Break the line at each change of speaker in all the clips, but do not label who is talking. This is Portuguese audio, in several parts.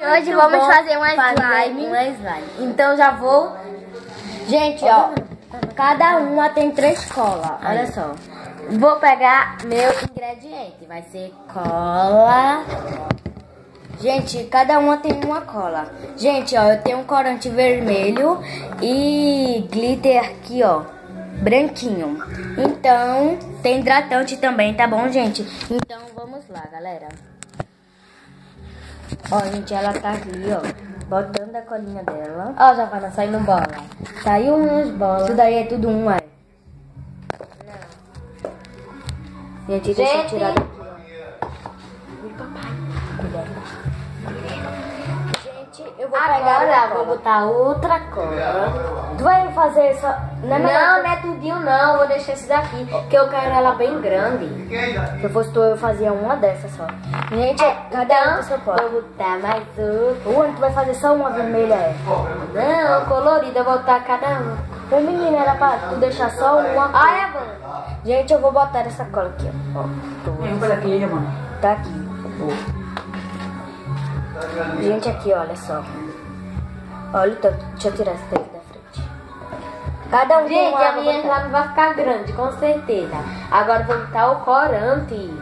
Hoje vamos fazer uma slime. Então já vou... Gente, ó, cada uma tem 3 colas. Olha só. Vou pegar meu ingrediente. Vai ser cola. Gente, cada uma tem uma cola. Gente, ó, eu tenho um corante vermelho e glitter aqui, ó, branquinho. Então, tem hidratante também, tá bom, gente? Então, vamos lá, galera. Ó, gente, ela tá ali, ó, botando a colinha dela. Ó, Giovana, saindo bola. Saiu umas bolas. Isso daí é tudo um, aí. Gente, deixa eu tirar daqui, ó. Ui, papai. Cuidado. Gente, eu vou pegar
agora, vou botar outra cola.
Tu vai fazer só...
Não é tudinho não, vou deixar esse daqui, que eu quero ela bem grande.
Se eu fosse tu, eu fazia uma dessas só. Gente, cada um tem sua cola.
Vou botar mais outra.
Tu vai fazer só uma vermelha, é?
Não, colorida, eu vou botar cada uma.
Ô menina, era pra tu deixar só uma cola.
Olha, mano.
Gente, eu vou botar essa cola aqui, ó. Tá aqui. Gente, aqui, olha só. Olha o tanto. Deixa eu tirar essa daí da frente. Cada um tem
Gente,
uma,
a minha lá não vai ficar grande, com certeza. Agora vou botar o corante.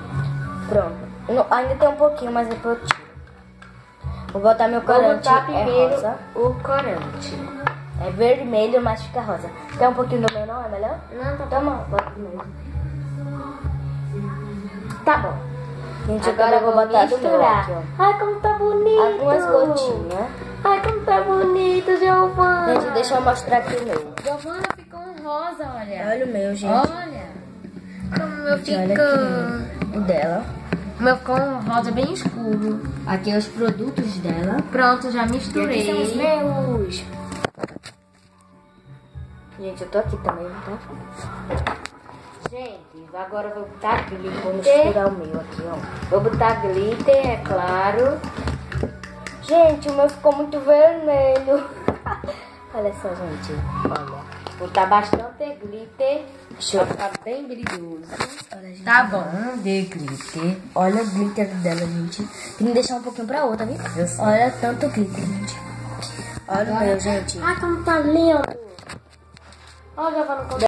Pronto. Ainda tem um pouquinho, mas depois eu tiro. Vou botar meu
Vou
corante.
botar primeiro
rosa.
o corante.
É vermelho, mas fica rosa. Quer um pouquinho do meu, não? É melhor?
Não, tá bom.
Toma, bota primeiro.
Tá bom.
Gente,
Agora
eu vou botar do meu
misturar.
aqui, ó.
Ai, como tá bonito.
Algumas gotinhas.
Ai, como tá bonito, Giovana.
Gente, deixa eu mostrar aqui o meu.
Giovana, ficou um rosa, olha.
Olha o meu, gente.
Olha. Como o meu
Gente, olha
ficou.
aqui o dela.
O meu ficou um rosa bem escuro.
Aqui os produtos dela.
Pronto, já
E
misturei.
aqui são os meus. Gente, eu tô aqui também, tá?
Gente, agora eu vou botar glitter.
Vou misturar o meu aqui, ó.
Vou botar glitter, é claro.
Gente, o meu ficou muito vermelho. Olha só, gente. Olha.
Vou botar bastante glitter.
Deixa eu...
Pra ficar bem brilhoso.
Olha, gente.
Tá bom, de glitter.
Olha o glitter dela, gente. Tem que deixar um pouquinho pra outra, viu? Olha tanto glitter, gente. Olha o meu, gente.
Ai, como tá lindo. Olha, Giovana,